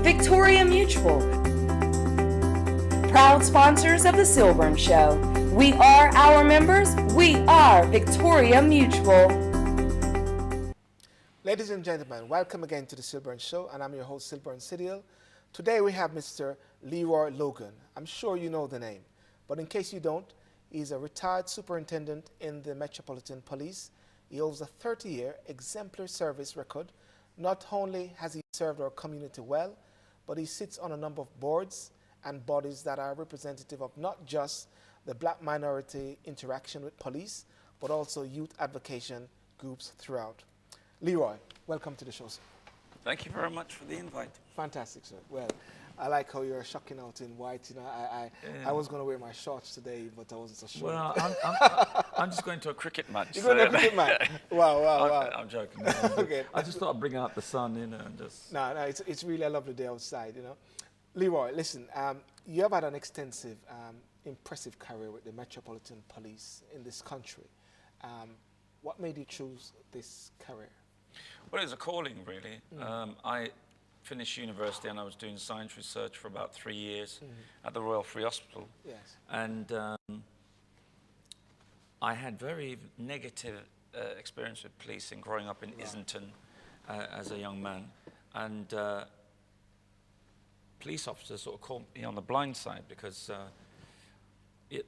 Victoria Mutual, proud sponsors of the SYLBOURNE Show. We are our members. We are Victoria Mutual. Ladies and gentlemen, welcome again to the SYLBOURNE Show, and I'm your host, SYLBOURNE Sidiel. Today we have Mr. Leroy Logan. I'm sure you know the name, but in case you don't, he's a retired superintendent in the Metropolitan Police. He holds a 30-year exemplary service record. Not only has he served our community well, but he sits on a number of boards and bodies that are representative of not just the black minority interaction with police, but also youth advocacy groups throughout. Leroy, welcome to the show, sir. Thank you very much for the invite. Fantastic, sir. Well, I like how you're shocking out in white. You know, I was going to wear my shorts today, but I wasn't so sure. Well, I'm just going to a cricket match. You're going to a cricket match? Wow. I'm joking. Okay. I just thought I'd bring out the sun, you know, and just... No, it's really a lovely day outside, you know. Leroy, listen, you have had an extensive, impressive career with the Metropolitan Police in this country. What made you choose this career? Well, it was a calling, really. I finished university and I was doing science research for about 3 years at the Royal Free Hospital. Yes. And I had very negative experience with policing growing up in Islington as a young man. And police officers sort of caught me on the blind side because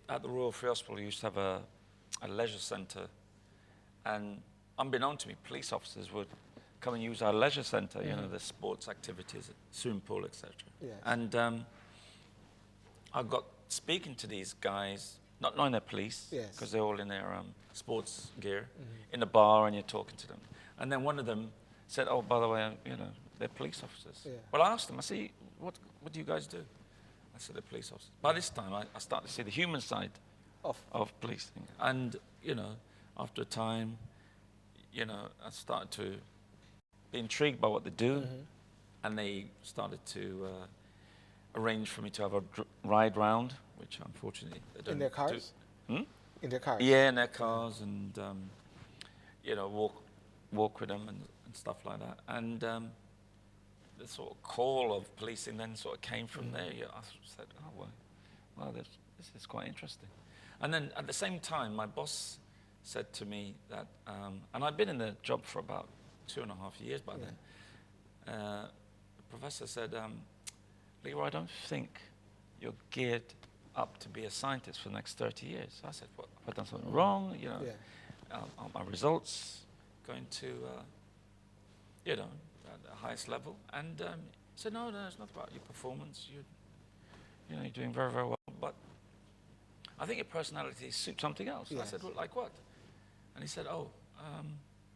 at the Royal Free Hospital, we used to have a leisure centre, and unbeknown to me, police officers would come and use our leisure centre, you know, the sports activities, swimming pool, etc. Yes. And I got speaking to these guys, not knowing they're police, because they're all in their sports gear, in a bar, and you're talking to them. And then one of them said, "Oh, by the way, you know, they're police officers." Yeah. Well, I asked them, I said, what do you guys do? I said, they're police officers. By this time, I started to see the human side of policing. And, you know, after a time, you know, I started to be intrigued by what they do, and they started to arrange for me to have a ride round, which unfortunately they don't in their cars? do. In their cars? Yeah, in their cars, and you know, walk with them and stuff like that. And the sort of call of policing then sort of came from there. Yeah, I said, oh well, this is quite interesting. And then at the same time, my boss said to me that, and I'd been in the job for about 2.5 years by then. The professor said, Leroy, I don't think you're geared up to be a scientist for the next 30 years. So I said, what, have I done something wrong? You know, are my results going to, you know, at the highest level? And he said, no, it's not about your performance. You know, you're doing very, very well. But I think your personality suits something else. I said, well, like what? And he said, oh,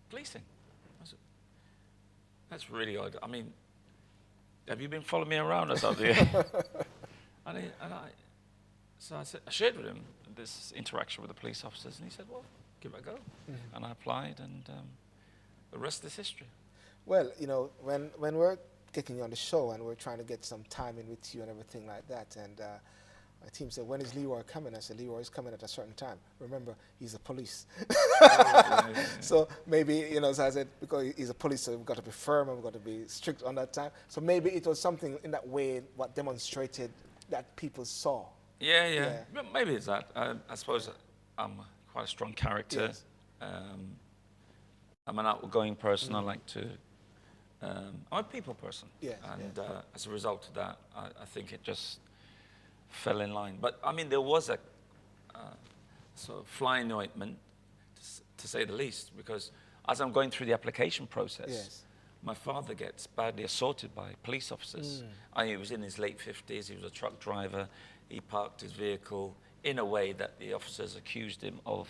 policing. I said, that's really odd. I mean, have you been following me around or something? So I shared with him this interaction with the police officers, and he said, well, give it a go. And I applied, and the rest is history. Well, you know, when we're getting you on the show and we're trying to get some time in with you and everything like that, and my team said, when is Leroy coming? I said, Leroy is coming at a certain time. Remember, he's a police. So maybe, you know, so I said, because he's a police, so we've got to be firm and we've got to be strict on that time. So maybe it was something in that way what demonstrated that people saw. Yeah. Maybe it's that. I suppose I'm quite a strong character. Yes. I'm an outgoing person. I like to... I'm a people person. And as a result of that, I think it just fell in line. But I mean, there was a sort of fly in the ointment, to say the least, because as I'm going through the application process, my father gets badly assaulted by police officers. He was in his late 50s, he was a truck driver, he parked his vehicle in a way that the officers accused him of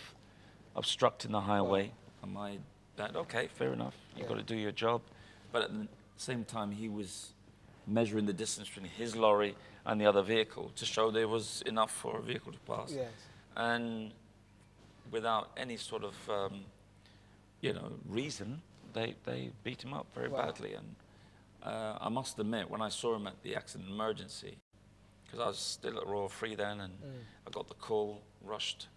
obstructing the highway. And my dad, okay, fair enough, you've got to do your job. But at the same time, he was measuring the distance between his lorry and the other vehicle to show there was enough for a vehicle to pass. And without any sort of, you know, reason, they beat him up very badly. And I must admit, when I saw him at the accident emergency, because I was still at Royal Free then, and I got the call, rushed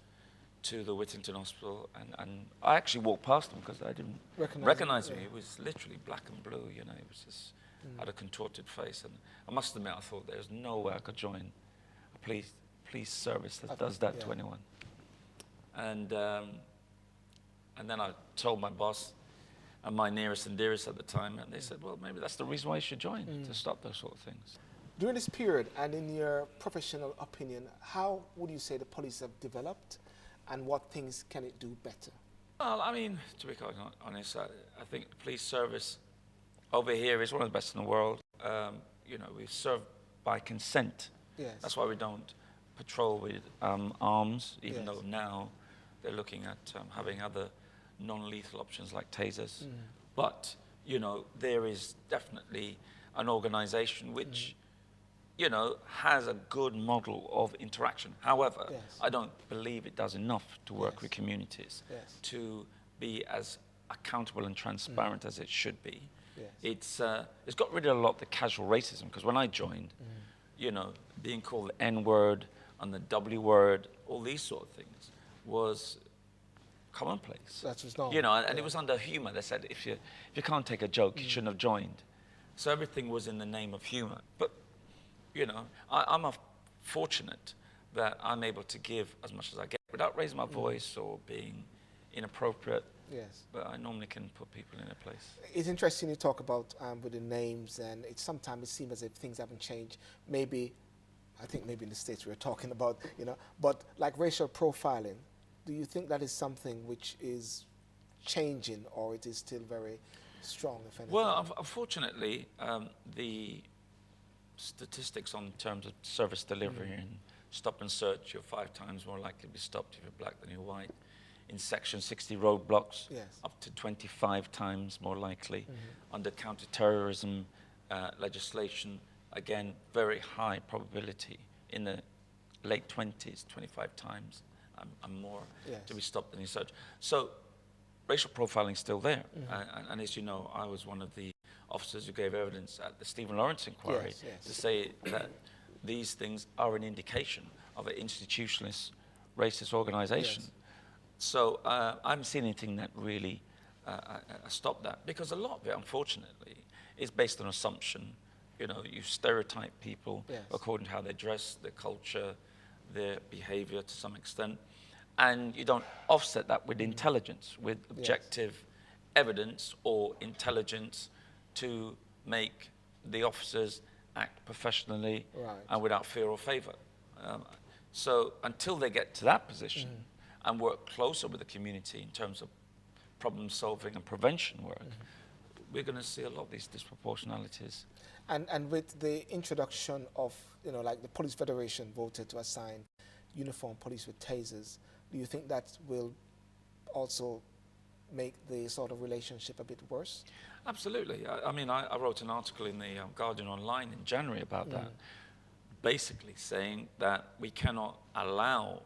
to the Whittington Hospital, and I actually walked past him because I didn't recognize him. He was literally black and blue, you know, he was just had a contorted face. And I must admit, I thought there's no way I could join a police service that does that to anyone. And then I told my boss and my nearest and dearest at the time, and they said, well, maybe that's the reason why you should join, to stop those sort of things. During this period, and in your professional opinion, how would you say the police have developed, and what things can it do better? Well, I mean, to be quite honest, I think the police service over here is one of the best in the world. You know, we serve by consent. Yes. That's why we don't patrol with arms, even though now they're looking at having other non-lethal options like tasers. But, you know, there is definitely an organization which, you know, has a good model of interaction. However, I don't believe it does enough to work with communities to be as accountable and transparent as it should be. It's got rid of a lot of the casual racism, because when I joined, you know, being called the N-word and the W word, all these sort of things was commonplace. That's what's normal. You know, and it was under humor. They said if you can't take a joke, you shouldn't have joined. So everything was in the name of humor. But you know, I'm fortunate that I'm able to give as much as I get without raising my voice or being inappropriate. Yes. But I normally can put people in a place. It's interesting you talk about with the names, and sometimes it seems as if things haven't changed. Maybe, I think maybe in the States we were talking about, you know, but like racial profiling, do you think that is something which is changing, or it is still very strong, if anything? Well, unfortunately, the statistics on terms of service delivery and stop and search, you're 5 times more likely to be stopped if you're black than you're white. In Section 60 roadblocks, up to 25 times more likely. Under counter-terrorism legislation, again, very high probability in the late 20s, 25 times and more to be stopped than you search. So racial profiling is still there. And as you know, I was one of the officers who gave evidence at the Stephen Lawrence inquiry to say that these things are an indication of an institutionalist racist organization. So I haven't seen anything that really stopped that, because a lot of it, unfortunately, is based on assumption. You know, you stereotype people according to how they dress, their culture, their behavior to some extent, and you don't offset that with intelligence, with objective evidence or intelligence to make the officers act professionally and without fear or favor. So until they get to that position and work closer with the community in terms of problem solving and prevention work, we're going to see a lot of these disproportionalities. And with the introduction of, you know, like the Police Federation voted to assign uniformed police with tasers, do you think that will also make the sort of relationship a bit worse? Absolutely. I mean, I wrote an article in the Guardian Online in January about that, basically saying that we cannot allow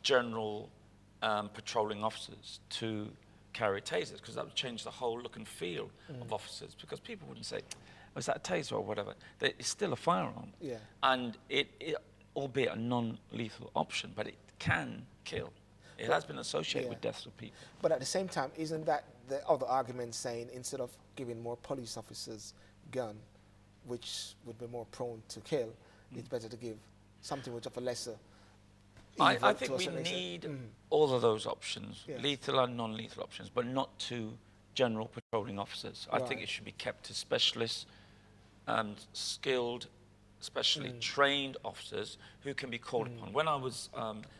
general patrolling officers to carry tasers, because that would change the whole look and feel of officers, because people wouldn't say, oh, is that a taser or whatever? It's still a firearm. And it albeit a non-lethal option, but it can kill. It has been associated with deaths of people. But at the same time, isn't that the other argument saying instead of giving more police officers gun, which would be more prone to kill, it's better to give something which of a lesser I think we need all of those options, lethal and non-lethal options, but not to general patrolling officers. I think it should be kept to specialists and skilled, specially trained officers who can be called upon. When I was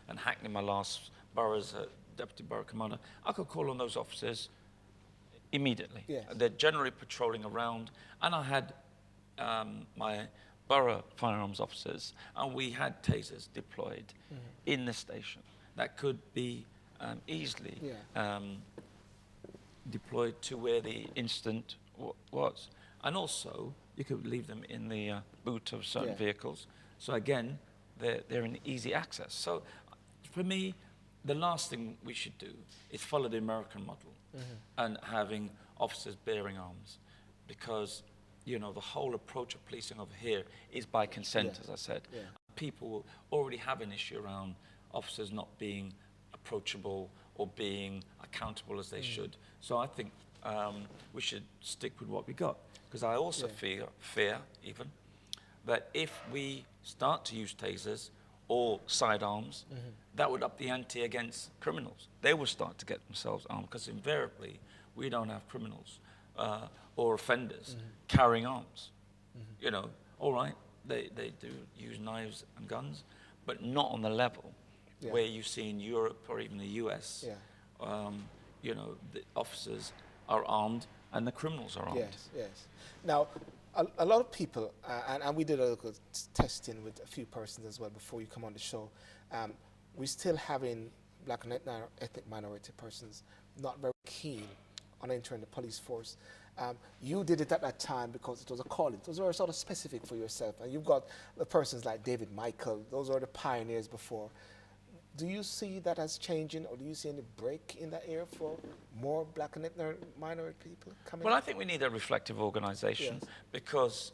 in Hackney, my last borough as a deputy borough commander, I could call on those officers immediately. They're generally patrolling around, and I had my borough firearms officers, and we had tasers deployed in the station that could be easily deployed to where the incident was. And also, you could leave them in the boot of certain vehicles. So again, they're in easy access. So for me, the last thing we should do is follow the American model and having officers bearing arms, because you know, the whole approach of policing over here is by consent, as I said. People already have an issue around officers not being approachable or being accountable as they should. So I think we should stick with what we got. because I also fear even that if we start to use tasers or sidearms, that would up the ante against criminals. They will start to get themselves armed, because invariably we don't have criminals or offenders carrying arms. You know, all right, they do use knives and guns, but not on the level where you see in Europe or even the US. You know, the officers are armed and the criminals are armed. Yes, yes. Now, a lot of people, and we did a little testing with a few persons as well before you come on the show, we're still having black and ethnic minority persons not very keen on entering the police force. You did it at that time because it was a calling. It was very sort of specific for yourself. And you've got the persons like David Michael. Those are the pioneers before. Do you see that as changing, or do you see any break in that area for more black and ethnic minority people coming? Well, I think we need a reflective organisation because,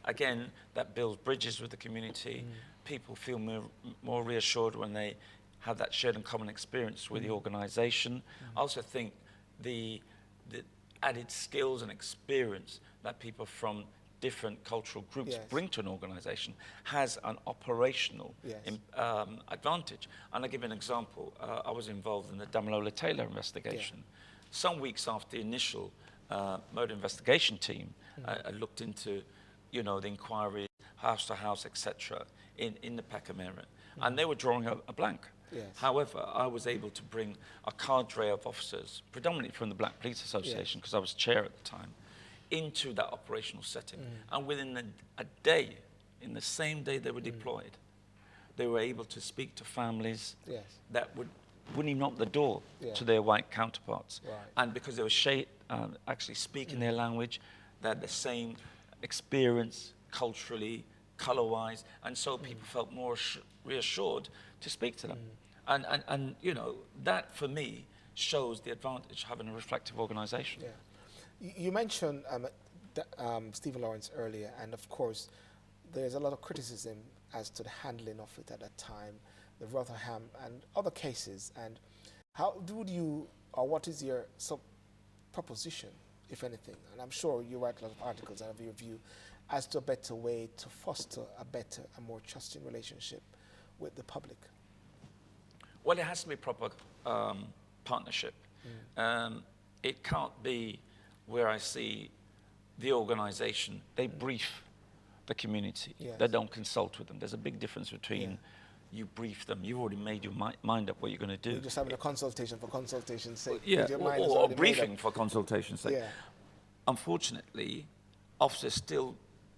again, that builds bridges with the community. People feel more reassured when they have that shared and common experience with the organisation. I also think the added skills and experience that people from different cultural groups bring to an organisation has an operational advantage. And I'll give you an example. I was involved in the Damilola Taylor investigation. Some weeks after the initial murder investigation team looked into, you know, the inquiry, house to house, etc., in the Peckham area, and they were drawing a blank. However, I was able to bring a cadre of officers, predominantly from the Black Police Association, because I was chair at the time, into that operational setting. And within a day, in the same day they were deployed, they were able to speak to families that wouldn't even open the door to their white counterparts. And because they were actually speaking their language, they had the same experience culturally, color-wise, and so people felt more reassured to speak to them. And you know, that for me shows the advantage of having a reflective organisation. You mentioned Stephen Lawrence earlier, and of course, there's a lot of criticism as to the handling of it at that time, the Rotherham and other cases. And how would you, or what is your proposition, if anything? And I'm sure you write a lot of articles and have your view as to a better way to foster a better and more trusting relationship with the public. Well, it has to be proper partnership. It can't be where I see the organisation, they brief the community. They don't consult with them. There's a big difference between you brief them, you've already made your mind up what you're going to do. You're just having a consultation for consultation's sake. Or a briefing for consultation's sake. Unfortunately, officers still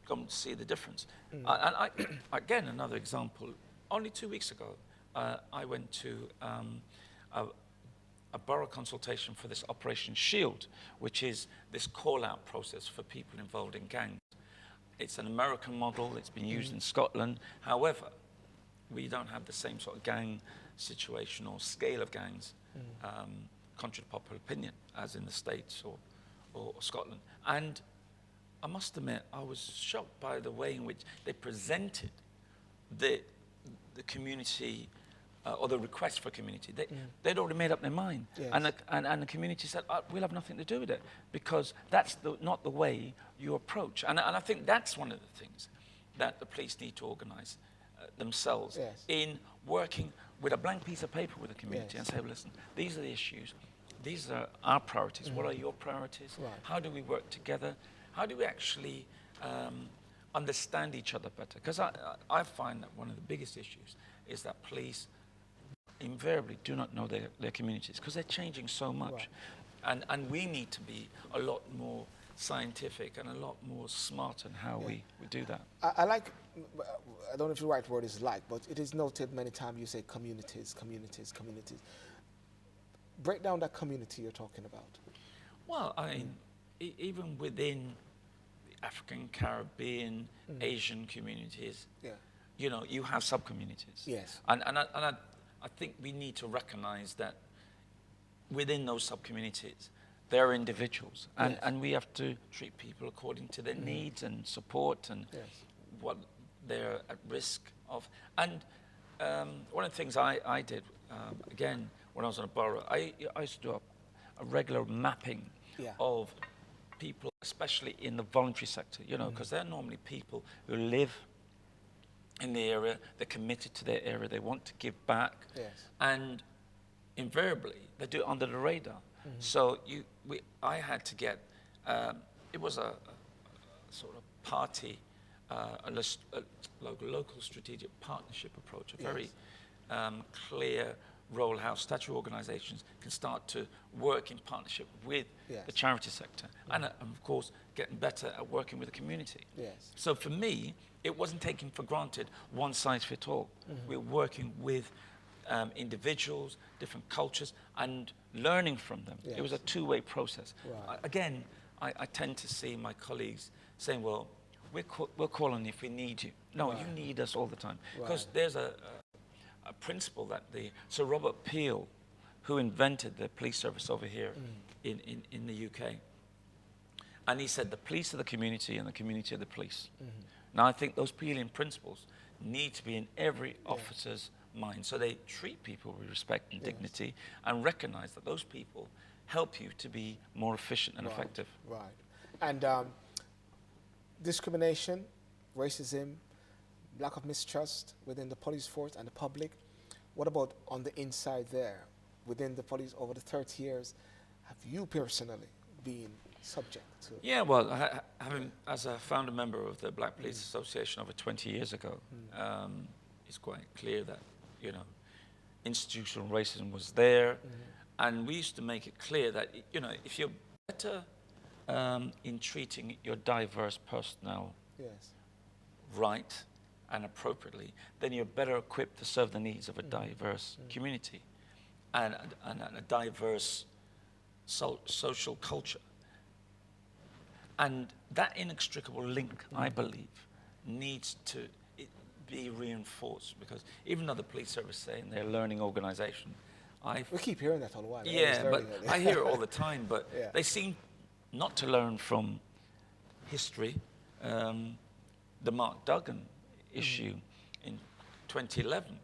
don't see the difference. And again, another example, only 2 weeks ago, I went to a borough consultation for this Operation Shield, which is this call-out process for people involved in gangs. It's an American model. It's been used in Scotland. However, we don't have the same sort of gang situation or scale of gangs, contrary to popular opinion, as in the States or Scotland. And I must admit, I was shocked by the way in which they presented the community or the request for community. They'd already made up their mind. And the community said, we'll have nothing to do with it, because that's not the way you approach. And I think that's one of the things that the police need to organise themselves in working with a blank piece of paper with the community and say, well, listen, these are the issues. These are our priorities. What are your priorities? How do we work together? How do we actually understand each other better? Because I find that one of the biggest issues is that police invariably do not know their communities, because they're changing so much. And we need to be a lot more scientific and a lot more smart in how we do that. I like, I don't know if the right word is like, but it is noted many times you say communities, communities, communities. Break down that community you're talking about. Well, I mean, even within the African, Caribbean, Asian communities, you know, you have sub-communities. And I think we need to recognize that within those sub-communities, there are individuals, and we have to treat people according to their needs and support and what they're at risk of. And one of the things I did, again, when I was in a borough, I used to do a regular mapping of people, especially in the voluntary sector, you know, because they're normally people who live in the area, they're committed to their area, they want to give back, and invariably they do it under the radar. So I had to get, it was a sort of party, a local strategic partnership approach, a very clear role how statutory organisations can start to work in partnership with the charity sector, and of course getting better at working with the community. So for me, it wasn't taken for granted one size fits all. We're working with individuals, different cultures, and learning from them. It was a two-way process. Again, I tend to see my colleagues saying, well, we're calling if we need you. No, you need us all the time. Because there's a principle that Sir Robert Peel, who invented the police service over here in the UK, and he said the police are the community and the community are the police. Now I think those Peelian principles need to be in every officer's mind, so they treat people with respect and dignity and recognize that those people help you to be more efficient and effective. And discrimination, racism, lack of mistrust within the police force and the public. What about on the inside there, within the police over the 30 years? Have you personally been subject to? Yeah, well, as a founder member of the Black Police Association over 20 years ago, it's quite clear that, you know, institutional racism was there. And we used to make it clear that, you know, if you're better in treating your diverse personnel right and appropriately, then you're better equipped to serve the needs of a diverse community and a diverse social culture. And that inextricable link, I believe, needs to be reinforced, because even though the police service saying they're a learning organization, we keep hearing that all the while. Yeah, but I hear it all the time, but they seem not to learn from history. The Mark Duggan issue in 2011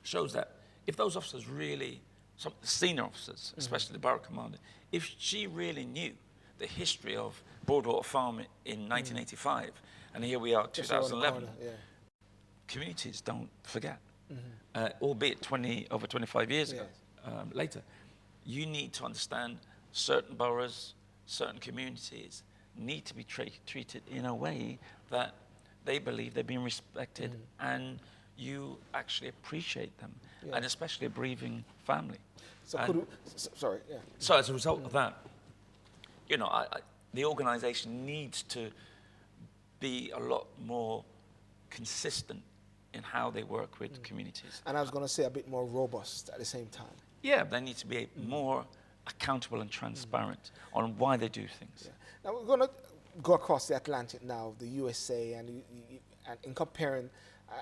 shows that if those officers really, some senior officers, especially the borough commander, if she really knew the history of Broadwater Farm in 1985, and here we are, 2011, communities don't forget. Albeit over 25 years ago, later, you need to understand certain boroughs, certain communities need to be treated in a way that they believe they're being respected and you actually appreciate them, and especially a bereaving family. So, so as a result of that, you know, the organisation needs to be a lot more consistent in how they work with communities. And I was going to say a bit more robust at the same time. Yeah, they need to be more accountable and transparent on why they do things. Now we're going to go across the Atlantic now, the USA, and in comparing,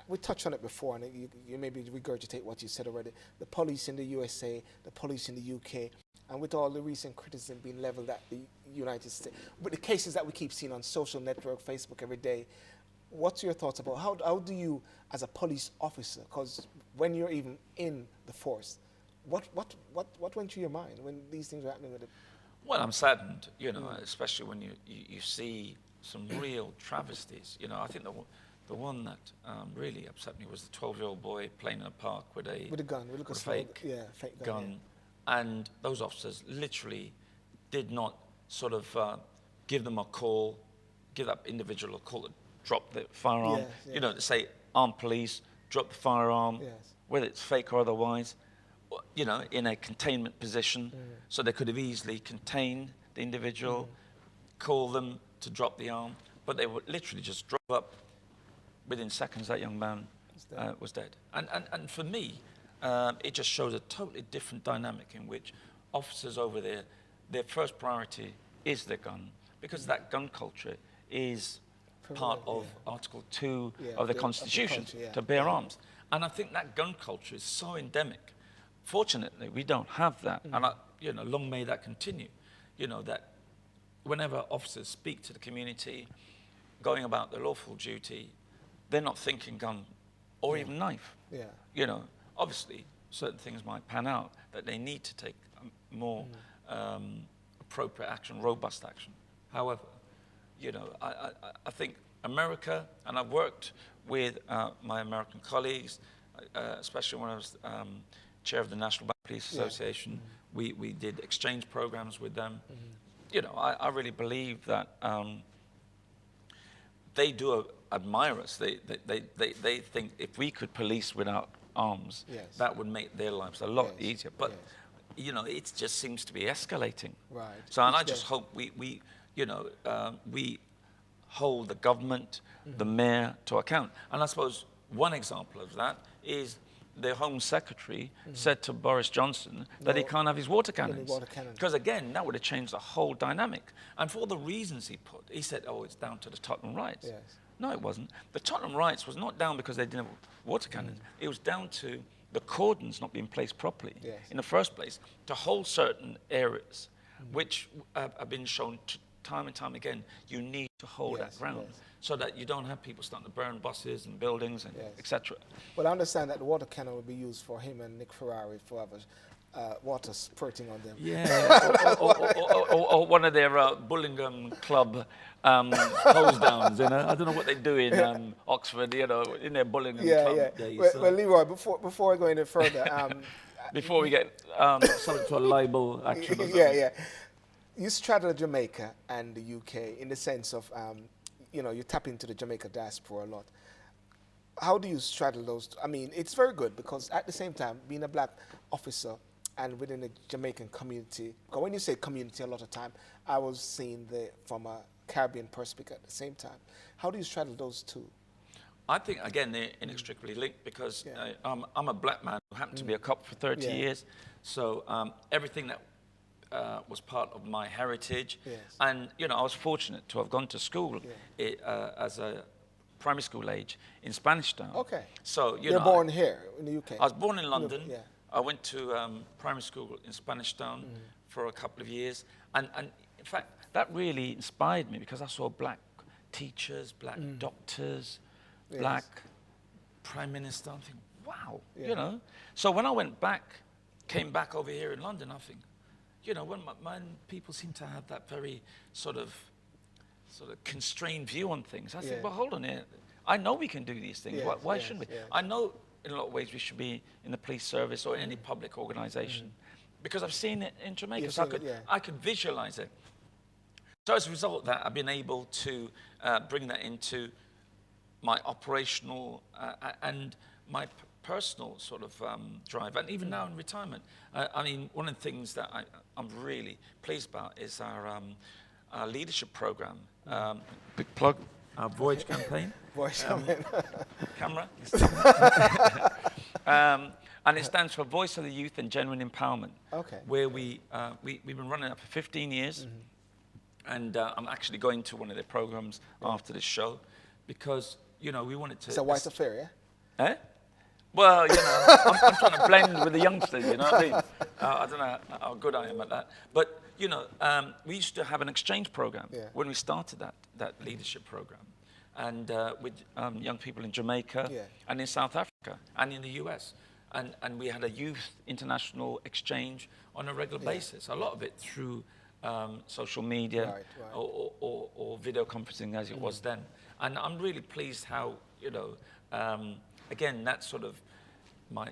we touched on it before, and you maybe regurgitate what you said already, the police in the USA, the police in the UK, and with all the recent criticism being leveled at the United States, with the cases that we keep seeing on social network, Facebook every day, what's your thoughts about how do you, as a police officer, because when you're even in the force, what went through your mind when these things are happening with it? Well, I'm saddened, you know, especially when you see some real travesties. You know, I think the one that really upset me was the 12-year-old boy playing in a park with a gun, with a fake gun. And those officers literally did not sort of give them a call, give that individual a call to drop the firearm, you know, to say, armed police, drop the firearm, whether it's fake or otherwise, you know, in a containment position, so they could have easily contained the individual, call them to drop the arm, but they would literally just drove up. Within seconds, that young man was dead. And for me, it just shows a totally different dynamic in which officers over there, their first priority is their gun, because that gun culture is part of Article 2 of the Constitution, to bear arms. And I think that gun culture is so endemic. Fortunately, we don't have that. And, you know, long may that continue. You know, that whenever officers speak to the community, going about their lawful duty, they're not thinking gun or even knife. You know, obviously, certain things might pan out that they need to take more appropriate action, robust action. However, you know, I think America, and I've worked with my American colleagues, especially when I was chair of the National Bank Police Association. We did exchange programs with them. You know, I really believe that they do admire us. They think if we could police without arms, that would make their lives a lot easier. But you know, it just seems to be escalating. Right. So, and I just hope we you know, we hold the government, the mayor to account. And I suppose one example of that is the Home Secretary said to Boris Johnson that he can't have his water cannons. Because again, that would have changed the whole dynamic. And for all the reasons he put, he said, oh, it's down to the Tottenham riots. Yes. No, it wasn't. The Tottenham riots was not down because they didn't have water cannons. It was down to the cordons not being placed properly in the first place to hold certain areas, which have been shown time and time again, you need to hold that ground so that you don't have people starting to burn buses and buildings and etc. Well, I understand that the water cannon would be used for him and Nick Ferrari for others. Water spurting on them. Yeah, or one of their Bullingham Club hose downs, you know. I don't know what they do in Oxford, you know, in their Bullingham Club days. Well, Leroy, before I go any further... before we get subject to a libel action or something. You straddle Jamaica and the UK in the sense of, you know, you tap into the Jamaica diaspora a lot. How do you straddle those? I mean, it's very good because at the same time, being a black officer and within the Jamaican community, because when you say community a lot of time, I was seeing from a Caribbean perspective at the same time. How do you straddle those two? I think, again, they're inextricably linked because I'm a black man who happened to be a cop for 30 years. So everything that was part of my heritage. And, you know, I was fortunate to have gone to school as a primary school age in Spanish Town. Okay. So, You're born here in the UK? I was born in London. I went to primary school in Spanish Town for a couple of years. And in fact, that really inspired me because I saw black teachers, black doctors, black prime minister. I'm thinking, wow, you know. So when I came back over here in London, I think, you know, when people seem to have that very sort of constrained view on things, I said, well, hold on here. I know we can do these things. Why shouldn't we? I know in a lot of ways we should be in the police service or any public organization because I've seen it in Jamaica, so I could visualize it. So as a result of that, I've been able to bring that into my operational and my personal sort of drive, and even now in retirement. I mean, one of the things that I'm really pleased about is our leadership program. Big plug, our Voyage campaign. Voyage campaign. Camera. And it stands for Voice of the Youth and Genuine Empowerment. Okay. Where we've been running it for 15 years. And I'm actually going to one of their programs after this show because, you know, we wanted to... It's a white affair, yeah? Eh? Well, you know, I'm trying to blend with the youngsters, you know what I mean? I don't know how good I am at that. But, you know, we used to have an exchange program when we started that leadership program. And with young people in Jamaica and in South Africa and in the US. And we had a youth international exchange on a regular basis, a lot of it through social media or video conferencing as it was then. And I'm really pleased how, you know, again, that's sort of my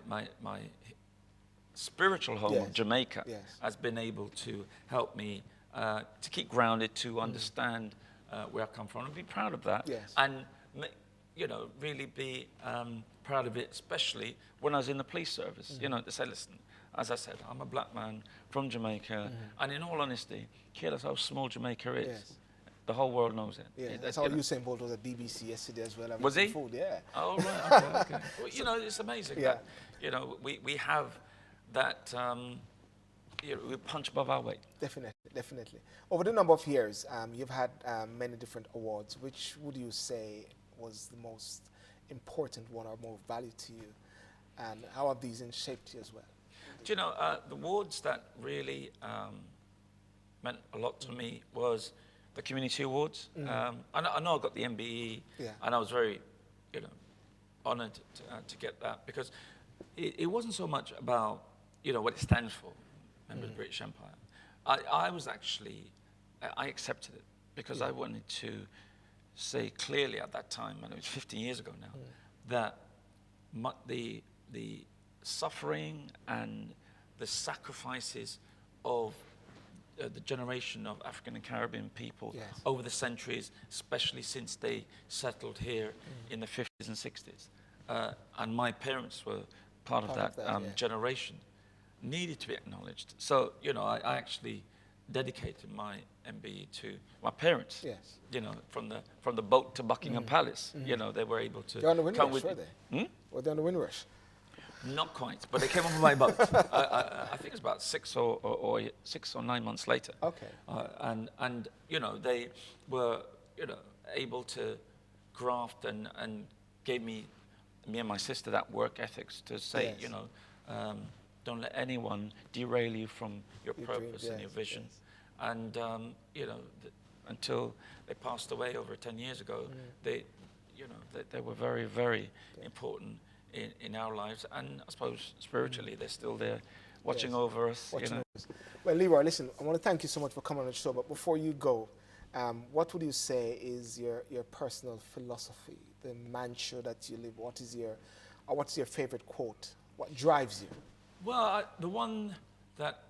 spiritual home of Jamaica has been able to help me to keep grounded, to understand where I come from and be proud of that. And, you know, really be proud of it, especially when I was in the police service, you know, to say, listen, as I said, I'm a black man from Jamaica, and in all honesty, careless how small Jamaica is. The whole world knows it. Yeah, that's how Usain Bolt was at BBC yesterday as well. Was he? Food, yeah. Oh, right, okay. Well, you know, it's amazing that, you know, we have that, you know, we punch above our weight. Definitely. Over the number of years, you've had many different awards. Which would you say was the most important one or more value to you? And how have these shaped you as well? Do you know, the awards that really meant a lot to me was the community awards. I know I got the MBE, and I was very, you know, honored to get that because it wasn't so much about, you know, what it stands for, member of the British Empire. I was actually, I accepted it because I wanted to say clearly at that time, and it was 15 years ago now, that the suffering and the sacrifices of the generation of African and Caribbean people over the centuries, especially since they settled here in the 50s and 60s. And my parents were part of that generation, needed to be acknowledged. So, you know, I actually dedicated my MBE to my parents. You know, from the boat to Buckingham Palace. You know, they were able to They're on the Windrush, were they? Were they on the Windrush? Not quite, but they came on my boat. I think it's about 6 or 9 months later. Okay. And you know, they were, you know, able to graft and gave me and my sister that work ethics to say, you know, don't let anyone derail you from your purpose and your vision. And you know, until they passed away over 10 years ago, they, you know, they were very, very important in our lives, and I suppose spiritually they're still there watching over us. You know. Well, Leroy, listen, I want to thank you so much for coming on the show, but before you go, what would you say is your personal philosophy, the mantra that you live? What's your favorite quote? What drives you? Well, the one that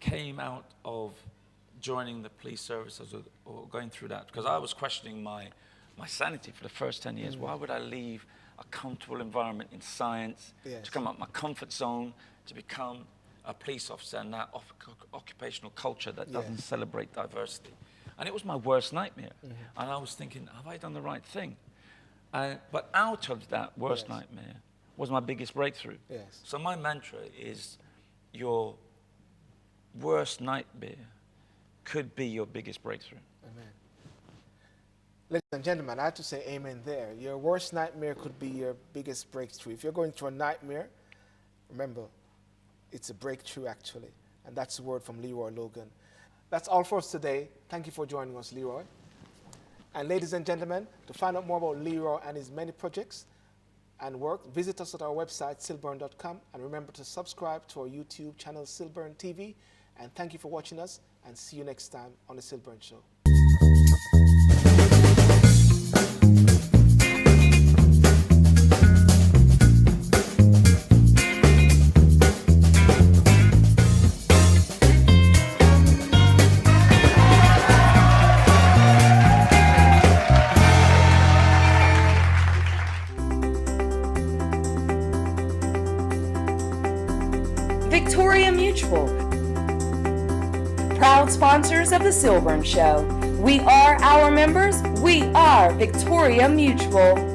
came out of joining the police services or going through that, because I was questioning my sanity for the first 10 years. Why would I leave a comfortable environment in science to come out of my comfort zone to become a police officer in that occupational culture that doesn't celebrate diversity? And it was my worst nightmare. And I was thinking, have I done the right thing? But out of that worst nightmare was my biggest breakthrough. So my mantra is, your worst nightmare could be your biggest breakthrough. Amen. Ladies and gentlemen, I have to say amen there. Your worst nightmare could be your biggest breakthrough. If you're going through a nightmare, remember, it's a breakthrough actually. And that's the word from Leroy Logan. That's all for us today. Thank you for joining us, Leroy. And ladies and gentlemen, to find out more about Leroy and his many projects and work, visit us at our website, SYLBOURNE.com. And remember to subscribe to our YouTube channel, SYLBOURNE TV. And thank you for watching us, and see you next time on The SYLBOURNE Show. Victoria Mutual, proud sponsors of The SYLBOURNE Show. We are our members. We are Victoria Mutual.